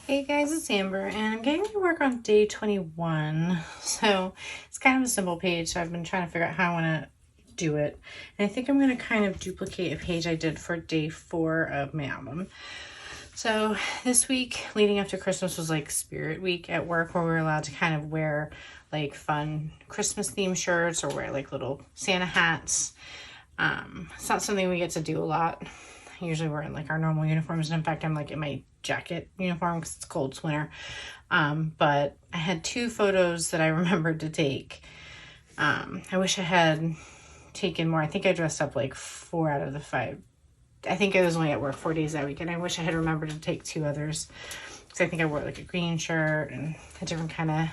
Hey guys, it's Amber, and I'm getting to work on day 21. So it's kind of a simple page, so I've been trying to figure out how I want to do it. And I think I'm going to kind of duplicate a page I did for day 4 of my album. So this week leading up to Christmas was like Spirit Week at work, where we were allowed to kind of wear like fun Christmas themed shirts or wear like little Santa hats. It's not something we get to do a lot. Usually we're in like our normal uniforms, and in fact I'm like in my jacket uniform because it's cold, it's winter. But I had 2 photos that I remembered to take. I wish I had taken more. I think I dressed up like 4 out of the 5. I think I was only at work 4 days that week, and I wish I had remembered to take 2 others, because I think I wore like a green shirt and a different kind of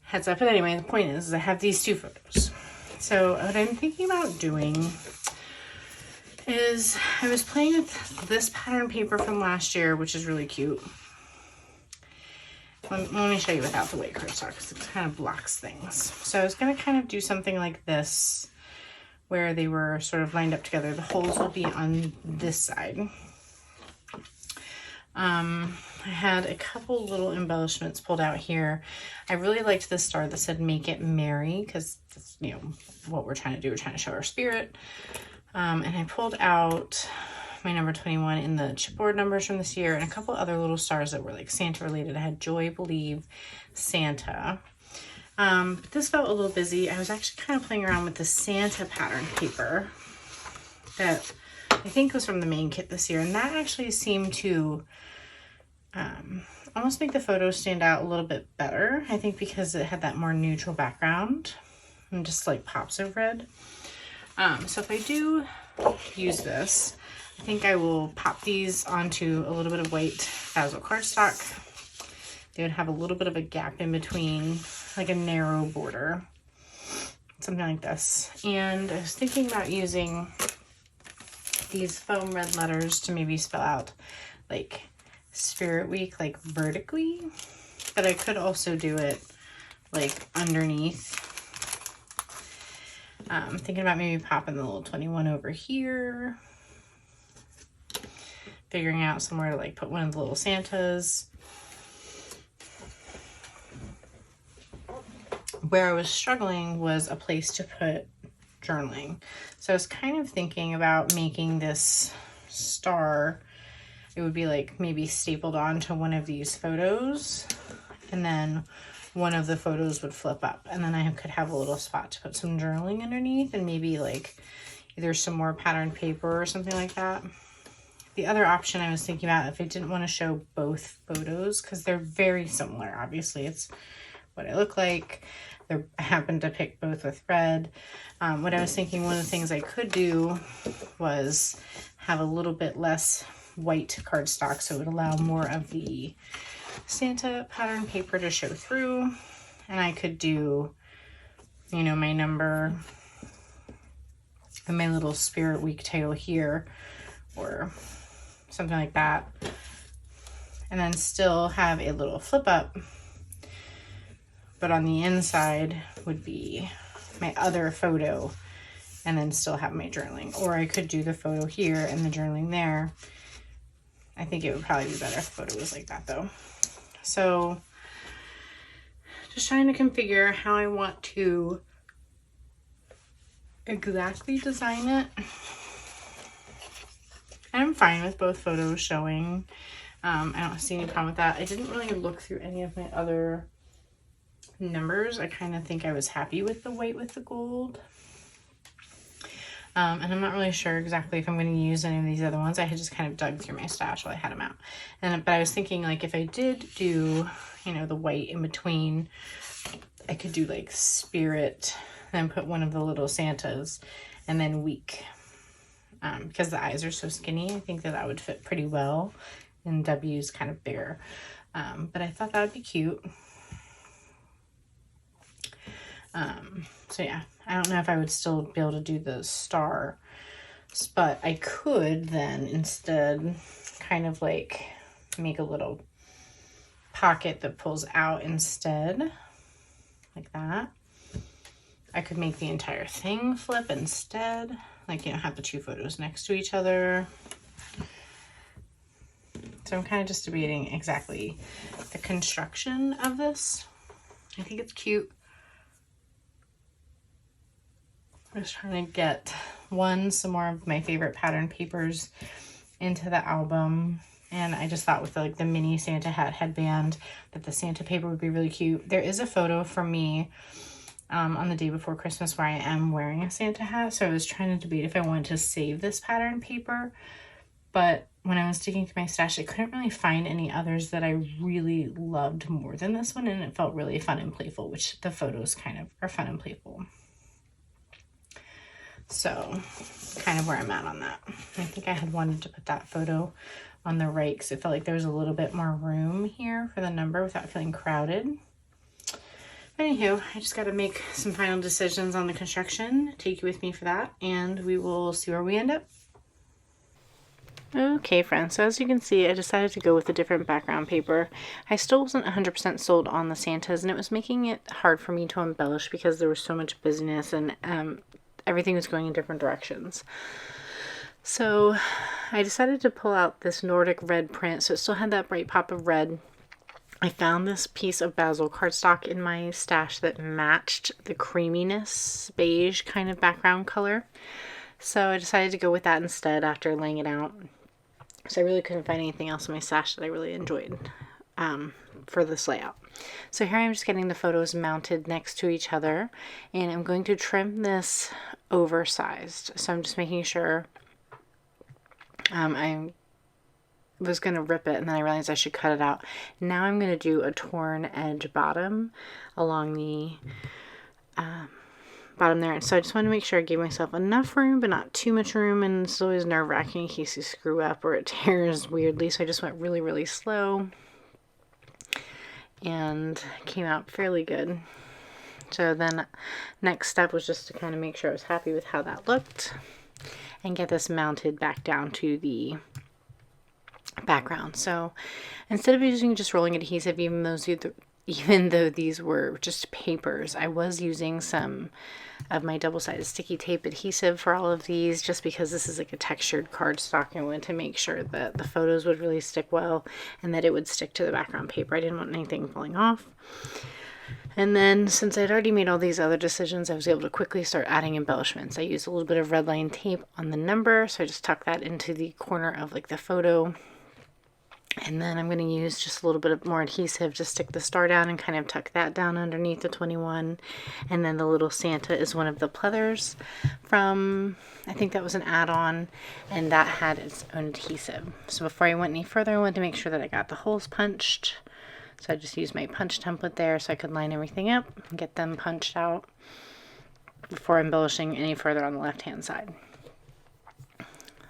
heads up. But anyway, the point is I have these 2 photos. So what I'm thinking about doing is I was playing with this pattern paper from last year, which is really cute. Let me show you without the white cardstock because it kind of blocks things. So I was going to kind of do something like this, where they were sort of lined up together. The holes will be on this side. I had a couple little embellishments pulled out here. I really liked this star that said "Make It Merry," because that's, you know, what we're trying to do. We're trying to show our spirit. And I pulled out my number 21 in the chipboard numbers from this year, and a couple other little stars that were like Santa related. I had Joy, Believe, Santa. But this felt a little busy. I was actually kind of playing around with the Santa pattern paper that I think was from the main kit this year, and that actually seemed to almost make the photos stand out a little bit better. I think because it had that more neutral background and just like pops of red. So if I do use this, I think I will pop these onto a little bit of white Basil cardstock. They would have a little bit of a gap in between, like a narrow border, something like this. And I was thinking about using these foam red letters to maybe spell out like Spirit Week, like vertically, but I could also do it like underneath. I'm thinking about maybe popping the little 21 over here, figuring out somewhere to like put one of the little Santas. Where I was struggling was a place to put journaling. So I was kind of thinking about making this star. It would be like maybe stapled onto one of these photos, and then one of the photos would flip up, and then I could have a little spot to put some journaling underneath, and maybe like either some more patterned paper or something like that. The other option I was thinking about, if I didn't want to show both photos, because they're very similar, obviously it's what I look like. I happened to pick both with red. What I was thinking, one of the things I could do was have a little bit less white cardstock, so it would allow more of the Santa pattern paper to show through, and I could do, you know, my number and my little Spirit Week title here or something like that, and then still have a little flip up, but on the inside would be my other photo, and then still have my journaling. Or I could do the photo here and the journaling there. I think it would probably be better if the photo was like that though. So just trying to configure how I want to exactly design it. And I'm fine with both photos showing. I don't see any problem with that. I didn't really look through any of my other numbers. I kind of think I was happy with the white with the gold. And I'm not really sure exactly if I'm going to use any of these other ones. I had just kind of dug through my stash while I had them out. But I was thinking, like, if I did do, you know, the white in between, I could do like Spirit, then put one of the little Santas, and then Week. Because the eyes are so skinny, I think that that would fit pretty well. And W's kind of bigger. But I thought that would be cute. So yeah, I don't know if I would still be able to do the star, but I could then instead kind of like make a little pocket that pulls out instead, like that. I could make the entire thing flip instead, like, you know, have the 2 photos next to each other. So I'm kind of just debating exactly the construction of this. I think it's cute. I'm just trying to get some more of my favorite pattern papers into the album. And I just thought with the mini Santa hat headband that the Santa paper would be really cute. There is a photo from me on the day before Christmas where I am wearing a Santa hat. So I was trying to debate if I wanted to save this pattern paper. But when I was digging through my stash, I couldn't really find any others that I really loved more than this one. And it felt really fun and playful, which the photos kind of are fun and playful. So kind of where I'm at on that. I think I had wanted to put that photo on the right because it felt like there was a little bit more room here for the number without feeling crowded. But anywho, I just got to make some final decisions on the construction, take you with me for that, and we will see where we end up. Okay friends, so as you can see, I decided to go with a different background paper. I still wasn't 100% sold on the Santas, and it was making it hard for me to embellish because there was so much busyness and everything was going in different directions. So I decided to pull out this Nordic red print, so it still had that bright pop of red. I found this piece of basil cardstock in my stash that matched the creaminess beige kind of background color. So I decided to go with that instead after laying it out. So I really couldn't find anything else in my stash that I really enjoyed for this layout. So here I'm just getting the photos mounted next to each other, and I'm going to trim this oversized. So I'm just making sure I was going to rip it, and then I realized I should cut it out. Now I'm going to do a torn edge bottom along the bottom there. And so I just want to make sure I gave myself enough room, but not too much room. And it's always nerve-wracking in case you screw up or it tears weirdly. So I just went really, really slow and came out fairly good. So then next step was just to kind of make sure I was happy with how that looked and get this mounted back down to the background. So instead of using just rolling adhesive, even though these were just papers, I was using some of my double-sided sticky tape adhesive for all of these, just because this is like a textured cardstock. I wanted to make sure that the photos would really stick well and that it would stick to the background paper. I didn't want anything falling off. And then since I'd already made all these other decisions, I was able to quickly start adding embellishments. I used a little bit of red line tape on the number, so I just tucked that into the corner of like the photo. And then I'm going to use just a little bit of more adhesive to stick the star down and kind of tuck that down underneath the 21. And then the little Santa is one of the pleathers from, I think that was an add-on, and that had its own adhesive. So before I went any further, I wanted to make sure that I got the holes punched. So I just used my punch template there so I could line everything up and get them punched out before embellishing any further on the left-hand side.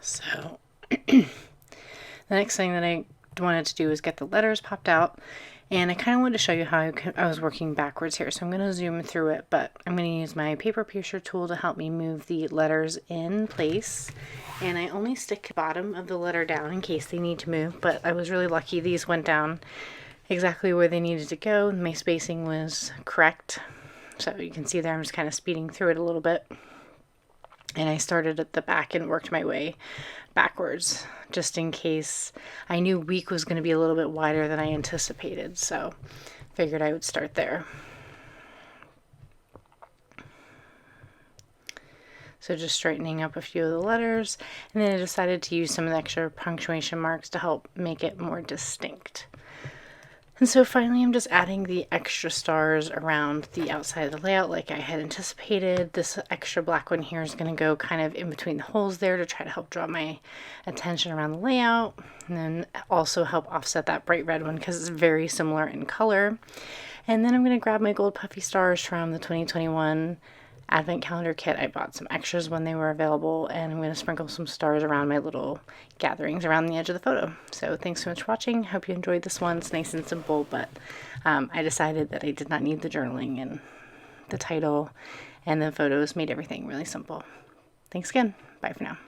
So the next thing that I wanted to do is get the letters popped out, and I kind of wanted to show you how I was working backwards here. So I'm going to zoom through it, but I'm going to use my paper piercer tool to help me move the letters in place, and I only stick the bottom of the letter down in case they need to move. But I was really lucky, these went down exactly where they needed to go, and my spacing was correct. So you can see there I'm just kind of speeding through it a little bit, and I started at the back and worked my way backwards just in case. I knew week was going to be a little bit wider than I anticipated, so figured I would start there. So just straightening up a few of the letters, and then I decided to use some of the extra punctuation marks to help make it more distinct. And so finally I'm just adding the extra stars around the outside of the layout like I had anticipated. This extra black one here is going to go kind of in between the holes there to try to help draw my attention around the layout, and then also help offset that bright red one because it's very similar in color. And then I'm going to grab my gold puffy stars from the 2021 Advent Calendar Kit. I bought some extras when they were available, and I'm going to sprinkle some stars around my little gatherings around the edge of the photo. So thanks so much for watching. Hope you enjoyed this one. It's nice and simple, but I decided that I did not need the journaling, and the title and the photos made everything really simple. Thanks again. Bye for now.